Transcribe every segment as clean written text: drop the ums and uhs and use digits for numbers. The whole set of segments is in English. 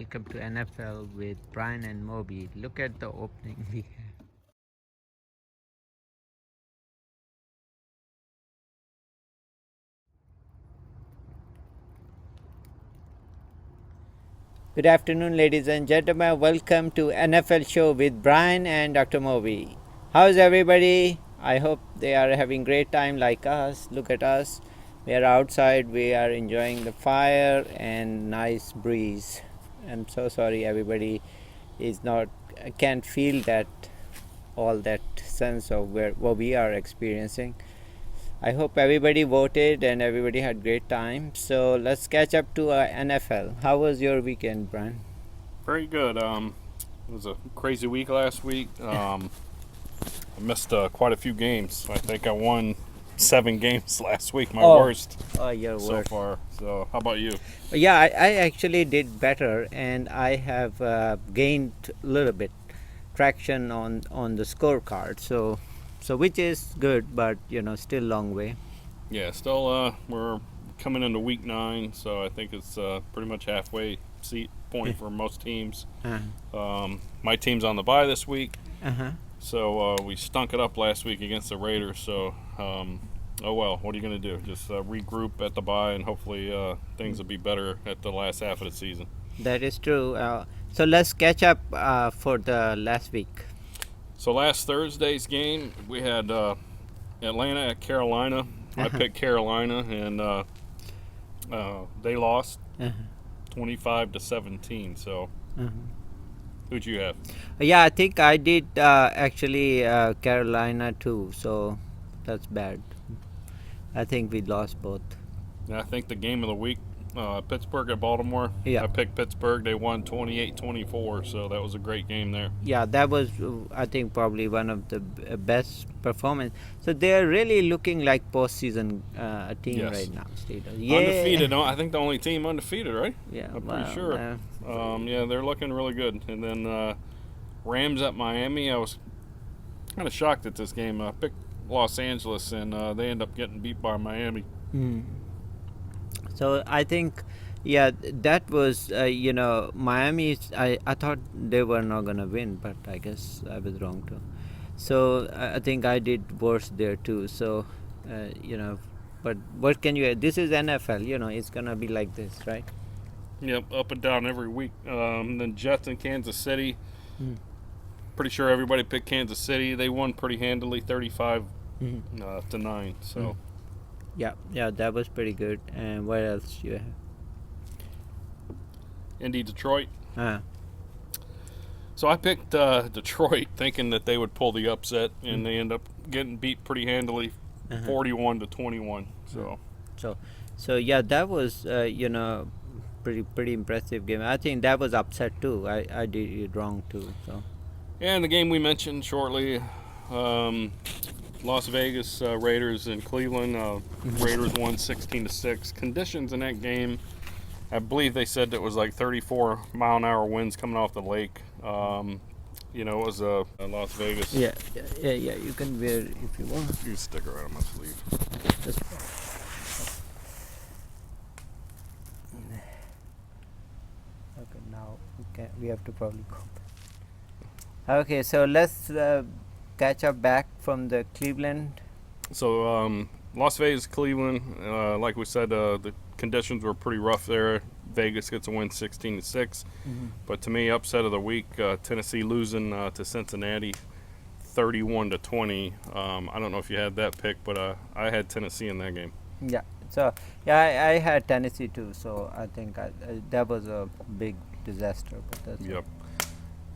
welcome to NFL with Brian and Moby. Look at the opening we have. Good afternoon, ladies and gentlemen. Welcome to NFL show with Brian and Dr. Moby. How's everybody? I hope they are having great time like us. Look at us. We are outside. We are enjoying the fire and nice breeze. I'm so sorry everybody is not can't feel that all that sense of what we are experiencing. I hope everybody voted and everybody had great time. So let's catch up to NFL. How was your weekend, Brian? Very good. It was a crazy week last week. I missed quite a few games. I think I won 7 games last week, my worst Your so worst. far. So, how about you? Yeah, I actually did better, and I have gained a little bit traction on the scorecard. So which is good, but still long way. Yeah, still we're coming into week 9, so I think it's pretty much halfway seat point for most teams. My team's on the bye this week, so we stunk it up last week against the Raiders. So, oh well, what are you going to do? Just regroup at the bye, and hopefully things will be better at the last half of the season. That is true. So let's catch up for the last week. So last Thursday's game, we had Atlanta at Carolina. I picked Carolina, and they lost 25-17. So, who'd you have? Yeah, I think I did actually Carolina too. So that's bad. I think we lost both. And I think the game of the week, Pittsburgh at Baltimore. Yeah. I picked Pittsburgh. They won 28-24, so that was a great game there. Yeah, that was I think probably one of the best performance. So they are really looking like postseason team Yes. right now. Steelers. Yeah. Undefeated. I think the only team undefeated, right? Yeah, I'm well, pretty sure. Yeah, they're looking really good. And then Rams at Miami. I was kind of shocked at this game. I picked Los Angeles, and they end up getting beat by Miami. So I think, yeah, that was Miami. I thought they were not gonna win, but I guess I was wrong too. So I think I did worse there too. So but what can you? This is NFL. It's gonna be like this, right? Yep, up and down every week. Then Jets and Kansas City. Pretty sure everybody picked Kansas City. They won pretty handily, 35-9. So. Yeah, that was pretty good. And what else you have? Indy, Detroit. Ah, So I picked Detroit, thinking that they would pull the upset, and they end up getting beat pretty handily, 41-21. so yeah, that was pretty impressive game. I think that was upset too. I did it wrong too. So And the game we mentioned shortly, Las Vegas Raiders in Cleveland. Raiders won 16-6. Conditions in that game, I believe they said it was like 34-mile-an-hour winds coming off the lake. It was Las Vegas. yeah. You can wear it if you want. You stick it right on my sleeve. Just, okay, now we have to probably go back. Okay, so let's catch up back from the Cleveland. So Las Vegas, Cleveland, like we said, the conditions were pretty rough there. Vegas gets a win 16-6. But to me, upset of the week, Tennessee losing to Cincinnati 31-20. I don't know if you had that pick, but I had Tennessee in that game. Yeah. So yeah, I had Tennessee too. So I think that was a big disaster. But that's Yep.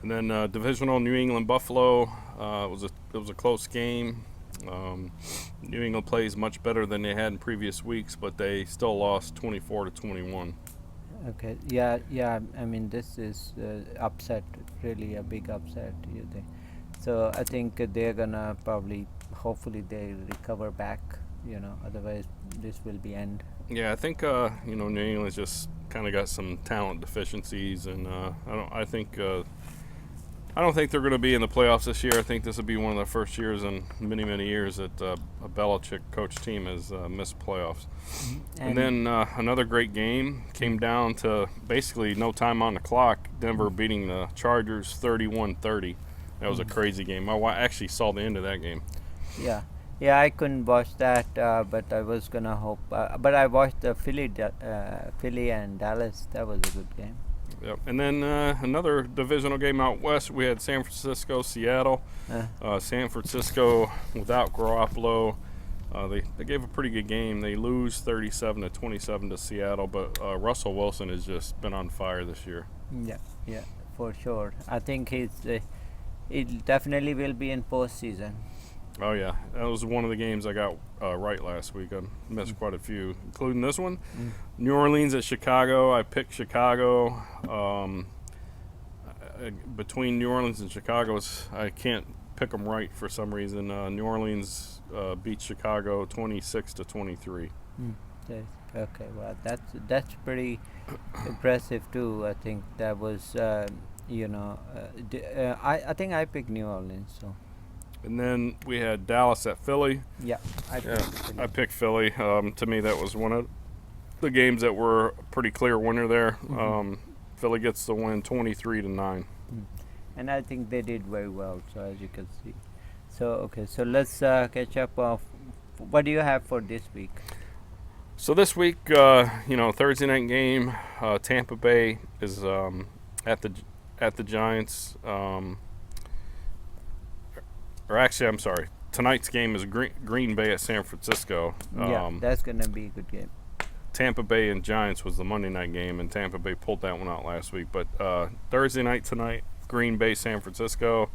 And then divisional New England Buffalo. It was a close game. New England plays much better than they had in previous weeks, but they still lost 24-21. Okay. Yeah. I mean, this is upset. Really a big upset. You think? So I think they're gonna probably, hopefully, they recover back. Otherwise this will be end. Yeah, I think New England's just kind of got some talent deficiencies, and I think I don't think they're going to be in the playoffs this year. I think this will be one of the first years in many, many years that a Belichick coach team has missed playoffs. And then another great game came down to basically no time on the clock. Denver beating the Chargers 31-30. That was a crazy game. I actually saw the end of that game. Yeah. Yeah, I couldn't watch that, but I was gonna hope. But I watched the Philly and Dallas. That was a good game. Yep. And then another divisional game out west. We had San Francisco, Seattle. San Francisco without Garoppolo. They gave a pretty good game. They lose 37-27 to Seattle, but Russell Wilson has just been on fire this year. Yeah, for sure. I think he definitely will be in postseason. Oh yeah, that was one of the games I got right last week. I missed quite a few, including this one. New Orleans at Chicago. I picked Chicago. Between New Orleans and Chicago, I can't pick them right for some reason. New Orleans beat Chicago 26-23. Okay, well that's pretty impressive too. I think that was I think I picked New Orleans. So. And then we had Dallas at Philly. Yeah, I picked Philly. To me, that was one of the games that were a pretty clear winner there. Philly gets the win 23-9. And I think they did very well, so as you can see. So let's catch up. What do you have for this week? So this week, Thursday night game, Tampa Bay is at the Giants. Or actually, I'm sorry. Tonight's game is Green Bay at San Francisco. That's going to be a good game. Tampa Bay and Giants was the Monday night game, and Tampa Bay pulled that one out last week. But Thursday night tonight, Green Bay, San Francisco.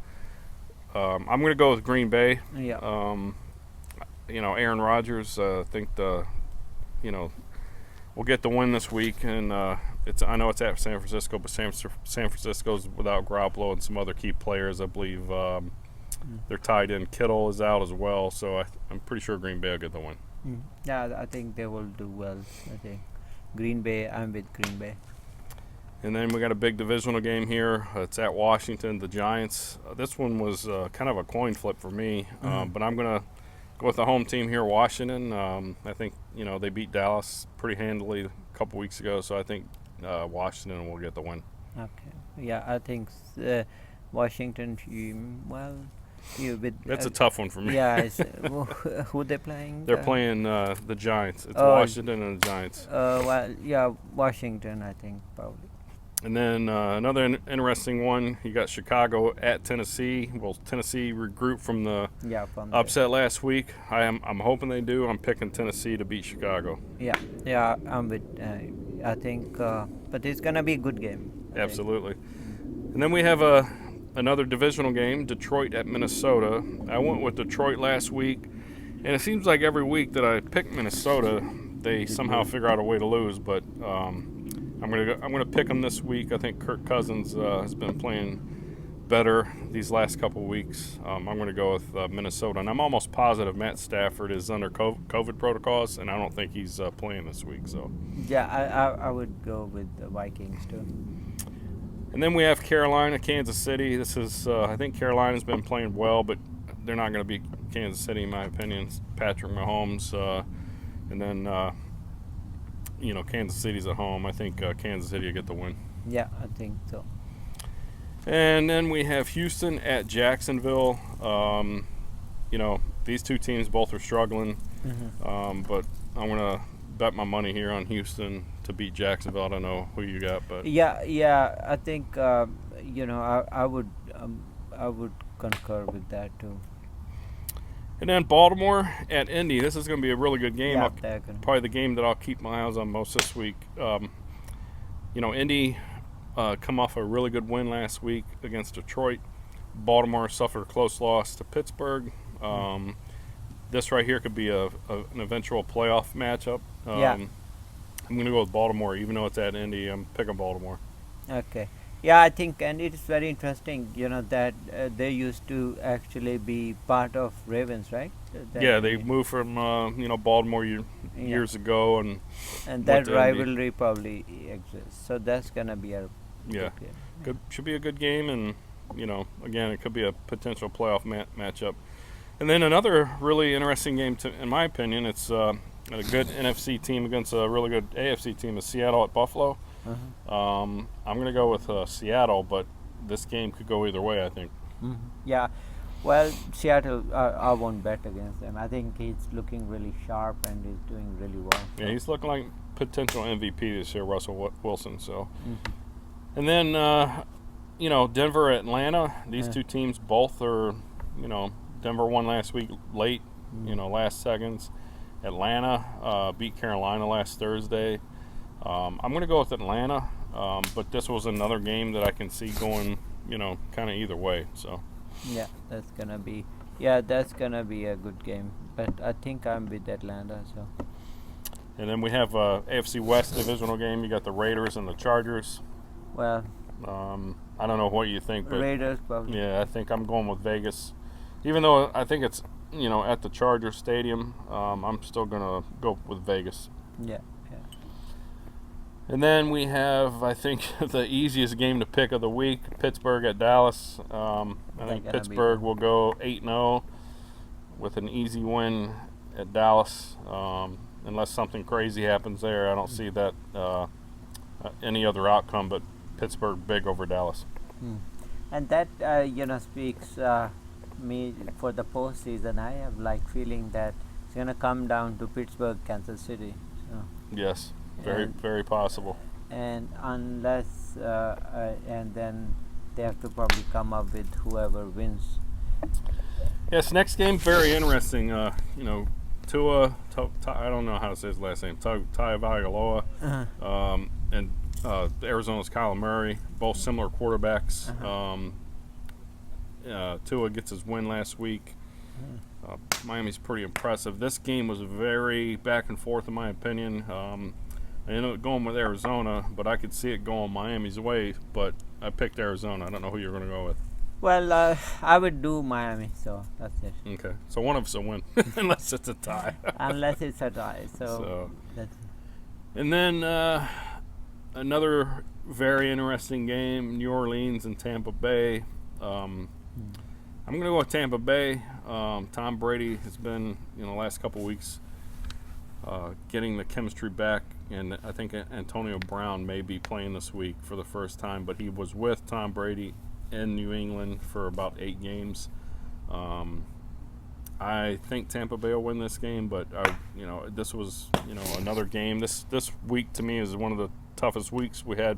I'm going to go with Green Bay. Yeah. Aaron Rodgers. I think we'll get the win this week, and I know it's at San Francisco, but San Francisco's without Garoppolo and some other key players. I believe. They're tied in. Kittle is out as well, so I'm pretty sure Green Bay will get the win. Yeah, I think they will do well. I think Green Bay. I'm with Green Bay. And then we got a big divisional game here. It's at Washington, the Giants. This one was kind of a coin flip for me, but I'm gonna go with the home team here, Washington. I think they beat Dallas pretty handily a couple weeks ago, so I think Washington will get the win. Okay. Yeah, I think Washington. That's a tough one for me. Yeah, who they playing? They're playing the Giants. It's Washington and the Giants. Washington, I think probably. And then another interesting one. You got Chicago at Tennessee. Well, Tennessee regrouped from the upset last week. I'm hoping they do. I'm picking Tennessee to beat Chicago. Yeah, I'm with. I think, but it's gonna be a good game. Absolutely. And then we have another divisional game, Detroit at Minnesota. I went with Detroit last week, and it seems like every week that I pick Minnesota, they somehow figure out a way to lose. But I'm gonna pick them this week. I think Kirk Cousins has been playing better these last couple of weeks. I'm going to go with Minnesota, and I'm almost positive Matt Stafford is under COVID protocols, and I don't think he's playing this week. So yeah, I would go with the Vikings too. And then we have Carolina, Kansas City. This is I think Carolina's been playing well, but they're not going to beat Kansas City in my opinion. It's Patrick Mahomes, and then Kansas City's at home. I think Kansas City will get the win. Yeah, I think so. And then we have Houston at Jacksonville. These two teams both are struggling, but I'm going to bet my money here on Houston to beat Jacksonville. I don't know who you got, but yeah, I think I would concur with that too. And then Baltimore at Indy. This is going to be a really good game. Yeah, probably the game that I'll keep my eyes on most this week. Indy come off a really good win last week against Detroit. Baltimore suffered a close loss to Pittsburgh. This right here could be an eventual playoff matchup. I'm going to go with Baltimore, even though it's at Indy. I'm picking Baltimore. Okay. Yeah, I think, and it is very interesting, that they used to actually be part of Ravens, right? They moved from, Baltimore years ago, and that rivalry probably exists. So that's gonna be a good game. Should be a good game, and again, it could be a potential playoff matchup. And then another really interesting game, in my opinion, it's a good NFC team against a really good AFC team, is Seattle at Buffalo. I'm going to go with Seattle, but this game could go either way, I think. Yeah. Well, Seattle, I won't bet against them. I think he's looking really sharp and he's doing really well. Yeah, he's looking like potential MVP this year, Russell Wilson. So, and then Denver, Atlanta. These two teams both are, Denver won last week late, last seconds. Atlanta beat Carolina last Thursday. I'm going to go with Atlanta, but this was another game that I can see going, kind of either way. So. Yeah, that's gonna be a good game. But I think I'm with Atlanta. So. And then we have AFC West divisional game. You got the Raiders and the Chargers. Well. I don't know what you think, but Raiders probably. Yeah, I think I'm going with Vegas. Even though I think it's at the Chargers Stadium, I'm still gonna go with Vegas. Yeah. And then we have, I think, the easiest game to pick of the week, Pittsburgh at Dallas. I think Pittsburgh will go 8-0 with an easy win at Dallas. Unless something crazy happens there, I don't see that any other outcome but Pittsburgh big over Dallas. And that, speaks me for the postseason. I have feeling that it's going to come down to Pittsburgh, Kansas City. So. Yes. Very possible. And unless, and then they have to probably come up with whoever wins. Yes, next game, very interesting. Tua, I don't know how to say his last name, Tagovailoa, and Arizona's Kyler Murray, both similar quarterbacks. Tua gets his win last week. Miami's pretty impressive. This game was very back and forth, in my opinion. I ended up going with Arizona, but I could see it going Miami's way, but I picked Arizona. I don't know who you're going to go with. Well, I would do Miami, so that's it. Okay, so one of us will win, unless it's a tie. Unless it's a tie, so that's it. And then another very interesting game, New Orleans and Tampa Bay. I'm going to go with Tampa Bay. Tom Brady has been, the last couple weeks, getting the chemistry back, and I think Antonio Brown may be playing this week for the first time, but he was with Tom Brady in New England for about 8 games. I think Tampa Bay will win this game, but this was another game. This week to me is one of the toughest weeks we had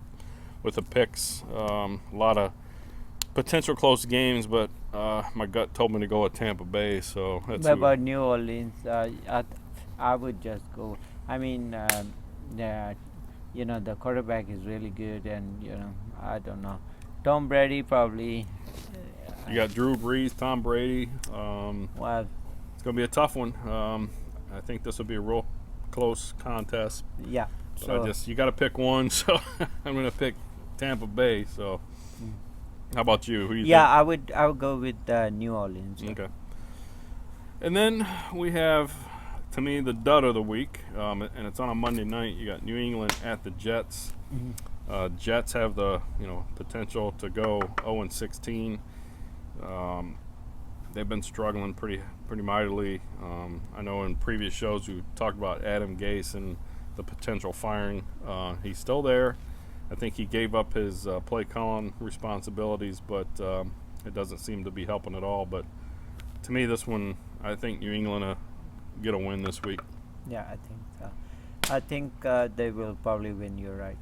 with the picks. A lot of potential close games, but my gut told me to go with Tampa Bay. So that's what about New Orleans? I would just go. I mean, the quarterback is really good, and I don't know. Tom Brady probably. You got Drew Brees, Tom Brady. Well, it's going to be a tough one. I think this will be a real close contest. Yeah. But you got to pick one, so I'm going to pick Tampa Bay. So, how about you? Who you think? I would go with New Orleans. Okay. And then we have, to me, the dud of the week, and it's on a Monday night. You got New England at the Jets. Jets have the potential to go 0-16. They've been struggling pretty mightily. I know in previous shows we talked about Adam Gase and the potential firing. He's still there. I think he gave up his play calling responsibilities, but it doesn't seem to be helping at all. But to me, this one, I think New England get a win this week. Yeah, I think so. I think they will probably win. You're right.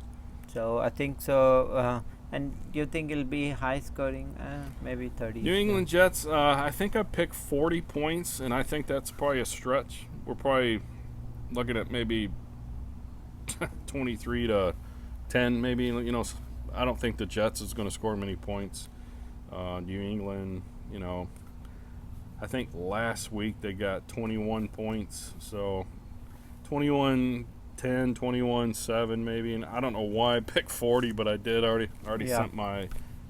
So I think so. And do you think it'll be high scoring? Maybe 30. New England Jets, I think I picked 40 points, and I think that's probably a stretch. We're probably looking at maybe 23-10, maybe. I don't think the Jets is going to score many points. New England, I think last week they got 21 points, so 21-10, 21-7 maybe, and I don't know why I picked 40, but I did already sent my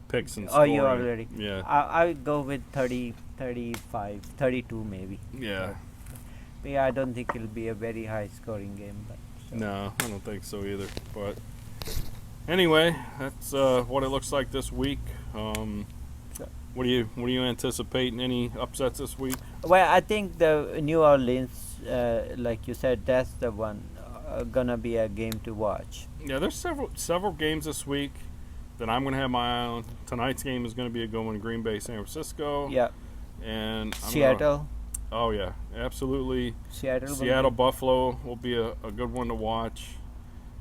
picks and scoring. Oh, you already? Yeah. I would go with 30, 35, 32 maybe. Yeah. But yeah, I don't think it'll be a very high scoring game. But no, I don't think so either. But anyway, that's what it looks like this week. What do you anticipating? Any upsets this week? Well, I think the New Orleans, like you said, that's the one gonna be a game to watch. Yeah, there's several games this week that I'm gonna have my eye on. Tonight's game is gonna be a good one: Green Bay, San Francisco. Yeah. And Seattle. Oh yeah, absolutely. Seattle. Buffalo will be a good one to watch,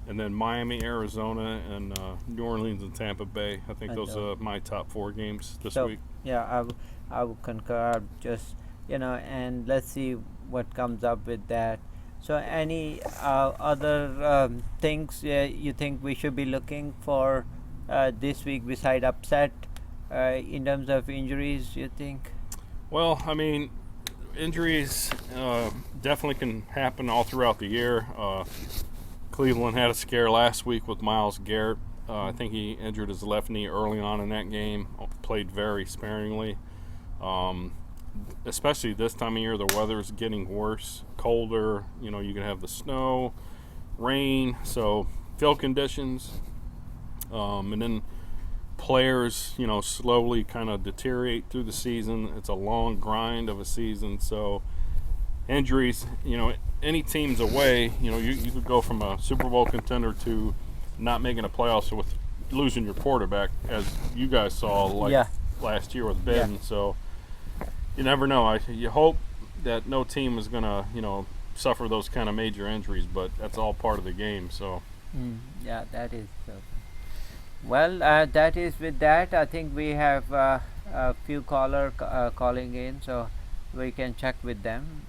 and then Miami, Arizona, and New Orleans and Tampa Bay. I think those are my top 4 games this week. Yeah, I would concur. Just and let's see what comes up with that. So, any other things you think we should be looking for this week beside upset in terms of injuries? You think? Well, I mean, injuries definitely can happen all throughout the year. Cleveland had a scare last week with Myles Garrett. I think he injured his left knee early on in that game, played very sparingly. Especially this time of year, the weather is getting worse, colder. You can have the snow, rain, so field conditions. And then players, slowly kind of deteriorate through the season. It's a long grind of a season, so injuries, any team's away, you could go from a Super Bowl contender to not making a playoffs with losing your quarterback, as you guys saw last year with Ben. Yeah. So you never know. You hope that no team is going to, suffer those kind of major injuries, but that's all part of the game. So yeah, that is so. Well, that is with that. I think we have a few caller calling in, so we can check with them.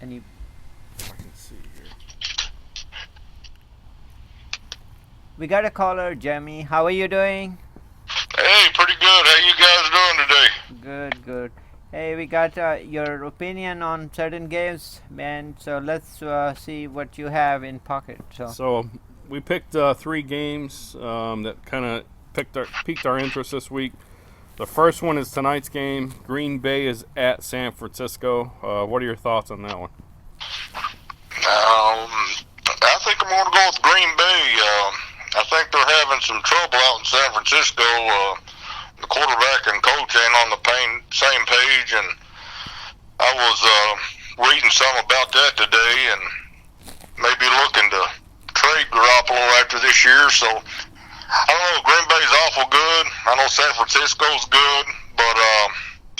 Any? I can see here. We got a caller, Jamie. How are you doing? Hey, pretty good. How you guys doing today? Good. Hey, we got your opinion on certain games, man. So let's see what you have in pocket. So we picked 3 games that kind of piqued our interest this week. The first one is tonight's game. Green Bay is at San Francisco. What are your thoughts on that one? I think I'm going to go with Green Bay. I think they're having some trouble out in San Francisco. The quarterback and coach ain't on the same page, and I was reading some about that today, and maybe looking to trade Garoppolo after this year. So I don't know. Green Bay's awful good. I know San Francisco's good, but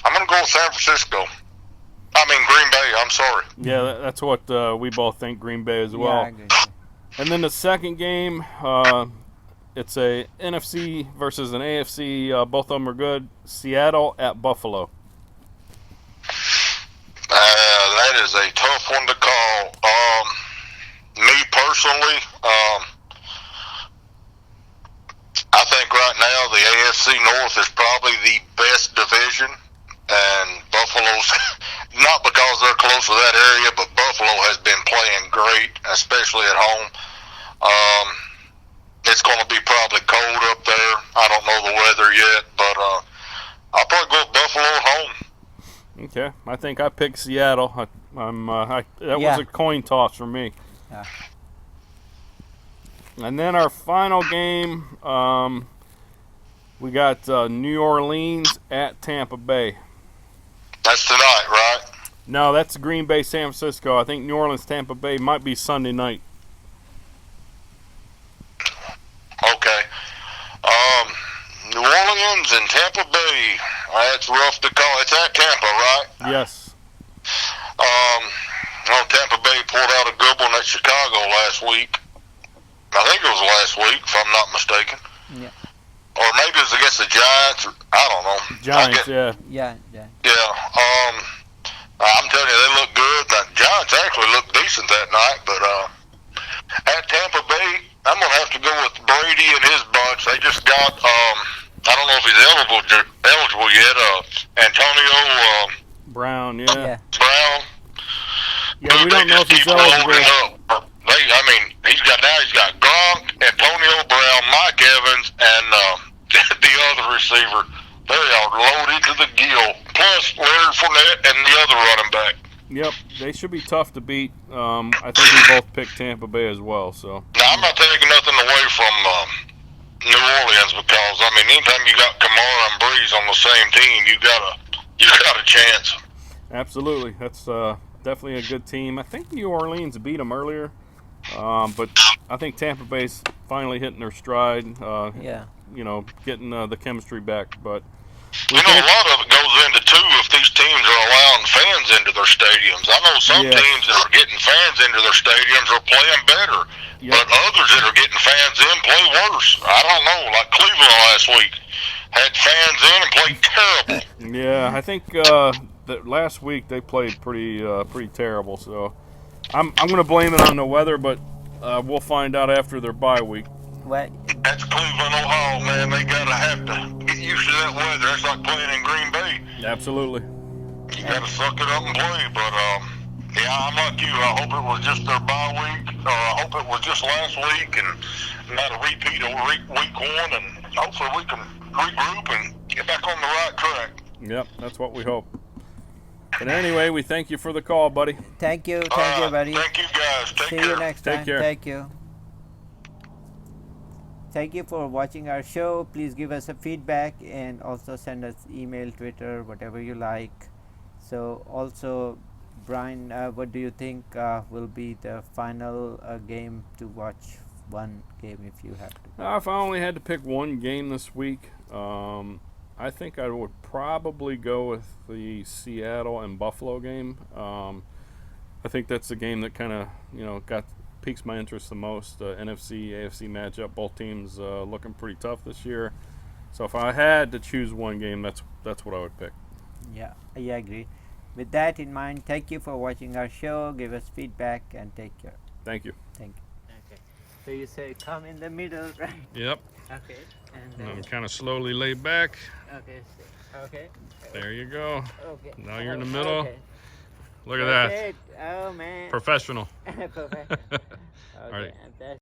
I'm going to go with San Francisco. I mean Green Bay. I'm sorry. Yeah, that's what we both think. Green Bay as well. Yeah, I agree. And then the second game, it's a NFC versus an AFC. Both of them are good. Seattle at Buffalo. That is a tough one to call. Me personally, I think right now the AFC North is probably the best division, and Buffalo's not because they're close to that area, but Buffalo has been playing great, especially at home. It's going to be probably cold up there. I don't know the weather yet, but I'll probably go with Buffalo at home. Okay, I think I picked Seattle. That was a coin toss for me. Yeah. And then our final game, we got New Orleans at Tampa Bay. That's tonight, right? No, that's Green Bay, San Francisco. I think New Orleans, Tampa Bay might be Sunday night. Okay. New Orleans and Tampa Bay. That's rough to call. It's at Tampa, right? Yes. Well, Tampa Bay pulled out a good one at Chicago last week. I think it was last week, if I'm not mistaken. Yeah. Or maybe it was against the Giants. I don't know. Giants, yeah. Yeah. Yeah. I'm telling you, they look good. The Giants actually looked decent that night, but at Tampa Bay, I'm going to have to go with Brady and his bunch. They just got, I don't know if he's eligible yet, Antonio Brown, yeah. Brown. Yeah, we don't know if he's eligible. He's got Gronk, Antonio Brown, Mike Evans, and the other receiver. They are loaded to the gill. Plus Leonard Fournette and the other running back. Yep, they should be tough to beat. I think we both picked Tampa Bay as well. So. Now, I'm not taking nothing away from New Orleans, because I mean, anytime you got Kamara and Breeze on the same team, you got a chance. Absolutely, that's definitely a good team. I think New Orleans beat them earlier, but I think Tampa Bay's finally hitting their stride. Yeah. You know, getting the chemistry back. But You know, a lot of it goes into too if these teams are allowing fans into their stadiums. I know some Yeah. teams that are getting fans into their stadiums are playing better, Yep. but others that are getting fans in play worse. I don't know, like Cleveland last week had fans in and played terrible. Yeah, I think that last week they played pretty terrible. So I'm going to blame it on the weather, but we'll find out after their bye week. Well, That's Cleveland, Ohio, man. They gotta have to get used to that weather. It's like playing in Green Bay. Absolutely. You gotta suck it up and play. But yeah, I'm like you. I hope it was just their bye week, or I hope it was just last week and not a repeat of week one. And hopefully we can regroup and get back on the right track. Yep, that's what we hope. But anyway, we thank you for the call, buddy. thank you, All right, buddy. Thank you, guys. Take See care. you next Take time. care. Thank you. Thank you for watching our show. Please give us a feedback and also send us email, Twitter, whatever you like. So also, Brian, what do you think will be the final game to watch? One game if you have to. If I only had to pick one game this week, I think I would probably go with the Seattle and Buffalo game. I think that's the game that kind of piques my interest the most. NFC, AFC matchup, both teams looking pretty tough this year. So if I had to choose one game, that's what I would pick. Yeah, I agree. With that in mind, thank you for watching our show. Give us feedback and take care. Thank you. Thank you. Okay. So you say come in the middle, right? Yep. Okay. And I'm then, kind of slowly laid back. okay. Okay. There you go. Okay. Now you're in the middle. Okay. Look at that. Perfect. Oh man. Professional. Perfect. Okay. right. and that's